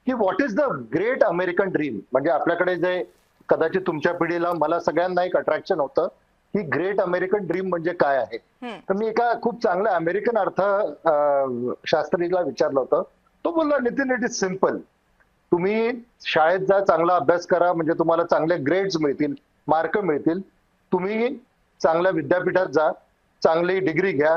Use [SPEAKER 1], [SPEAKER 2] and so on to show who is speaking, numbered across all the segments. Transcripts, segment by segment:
[SPEAKER 1] की what is the great American dream. म्हणजे आपल्याकडे जे कदाचित तुमच्या पिढीला मला सगळ्यांना एक अट्रॅक्शन होतं की ग्रेट अमेरिकन ड्रीम म्हणजे काय आहे.
[SPEAKER 2] हं.
[SPEAKER 1] तर मी एका खूप चांगल्या अमेरिकन शास्त्रीला विचारलं होतं. तो बोलला, नितीन, इट इज सिम्पल. तुम्ही शाळेत जा, चांगला अभ्यास करा, म्हणजे तुम्हाला चांगले ग्रेड्स मिळतील, मार्क मिळतील. तुम्ही चांगल्या विद्यापीठात जा, चांगली डिग्री घ्या,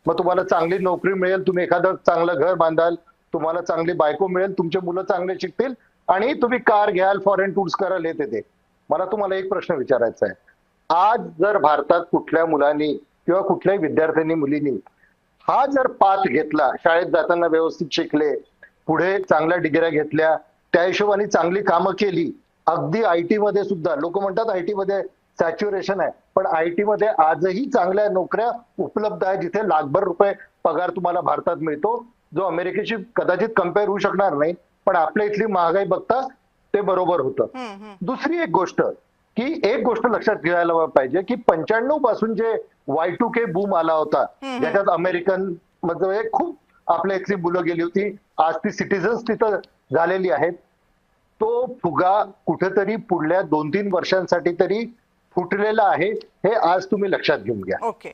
[SPEAKER 1] मग तुम्हाला चांगली नोकरी मिळेल, तुम्ही एखादं चांगलं घर बांधाल, तुम्हाला चांगली बायको मिळेल, तुमचे मुलं चांगले शिकतील आणि तुम्ही कार घ्याल, फॉरेन टूर्स कराल, हे ते. मला तुम्हाला एक प्रश्न विचारायचा आहे. आज जर भारतात कुठल्या मुलांनी किंवा कुठल्याही विद्यार्थ्यांनी मुलींनी हा जर पाथ घेतला, शाळेत जाताना व्यवस्थित शिकले, पुढे चांगल्या डिग्र्या घेतल्या, त्या हिशोबाने चांगली कामं केली, अगदी आयटी मध्ये सुद्धा, लोक म्हणतात आयटी मध्ये सॅच्युरेशन आहे, पण आयटी मध्ये आजही चांगल्या नोकऱ्या उपलब्ध आहेत जिथे लाखभर रुपये पगार तुम्हाला भारतात मिळतो, जो अमेरिकेशी कदाचित कम्पेअर होऊ शकणार नाही, पण आपल्या इथली महागाई बघता ते बरोबर होतं.
[SPEAKER 2] हं, हं.
[SPEAKER 1] दुसरी एक गोष्ट, की एक गोष्ट लक्षात घ्यायला पाहिजे की 95 पासून जे Y2K बूम आला होता,
[SPEAKER 2] हं, हं.
[SPEAKER 1] ज्याच्यात अमेरिकन मध्ये खूप आपल्या इथली मुलं गेली होती, आज ती सिटीजन्स तिथं झालेली आहेत. तो फुगा कुठेतरी पुढल्या 2-3 वर्षांसाठी तरी फुटलेला आहे, हे आज तुम्ही लक्षात घेऊन घ्या.
[SPEAKER 2] ओके.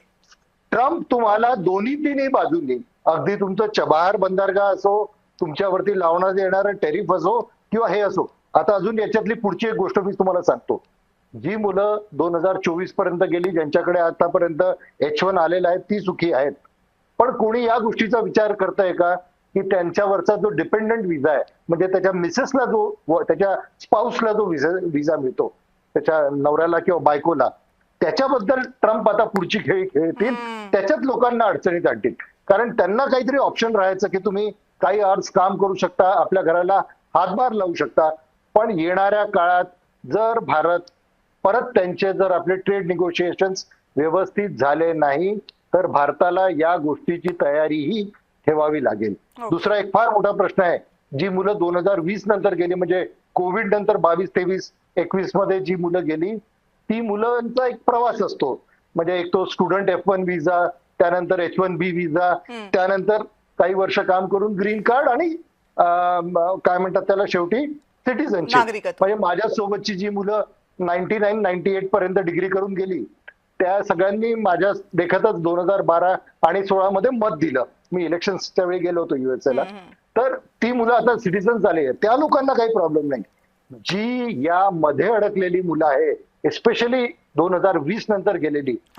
[SPEAKER 1] ट्रम्प तुम्हाला दोन्ही तिन्ही बाजूंनी, अगदी तुमचं चबाहार बंदरगाह असो, तुमच्यावरती लावण्यात येणारं टेरिफ असो किंवा हे असो. आता अजून याच्यातली पुढची एक गोष्ट मी तुम्हाला सांगतो. जी मुलं 2024 पर्यंत गेली, ज्यांच्याकडे आतापर्यंत H1 आलेला आहे, ती सुखी आहेत. पण कोणी या गोष्टीचा विचार करतंय का की त्यांच्यावरचा जो डिपेंडंट विजा आहे, म्हणजे त्याच्या मिसेसला जो, त्याच्या स्पाउसला जो विजा मिळतो, त्याच्या नवऱ्याला किंवा बायकोला, त्याच्याबद्दल ट्रम्प आता पुढची खेळी खेळतील, त्याच्यात लोकांना अडचणीत आणतील. कारण त्यांना काहीतरी ऑप्शन राहायचं की तुम्ही काही आवर्स काम करू शकता, आपल्या घराला हातभार लावू शकता, पण येणाऱ्या काळात जर भारत परत त्यांचे जर आपले ट्रेड निगोशिएशन्स व्यवस्थित झाले नाही, तर भारताला या गोष्टीची तयारीही ठेवावी लागेल. दुसरा एक फार मोठा प्रश्न आहे, जी मुलं 2020 नंतर गेली, म्हणजे कोविड नंतर 22, 23, 21 मध्ये जी मुलं गेली, ती मुलांचा एक प्रवास असतो. म्हणजे एक तो स्टुडंट F1 विजा, त्यानंतर H1B विजा,
[SPEAKER 2] हं.
[SPEAKER 1] त्यानंतर काही वर्ष काम करून ग्रीन कार्ड आणि काय म्हणतात त्याला शेवटी सिटिझनशिप.
[SPEAKER 2] नागरिकत्व.
[SPEAKER 1] म्हणजे माझ्या सोबतची जी मुलं 99, 98 पर्यंत डिग्री करून गेली, त्या सगळ्यांनी माझ्या देखतच 2012 आणि 16 मध्ये मत दिलं. मी इलेक्शनच्या वेळी गेलो होतो USA ला.
[SPEAKER 2] हं, हं.
[SPEAKER 1] तर ती मुलं आता सिटिझन झाली आहेत, त्या लोकांना काही प्रॉब्लेम नाही. जी या मध्ये अडकलेली मुलं आहे, एस्पेशली 2020 नंतर गेलेली,
[SPEAKER 2] हां.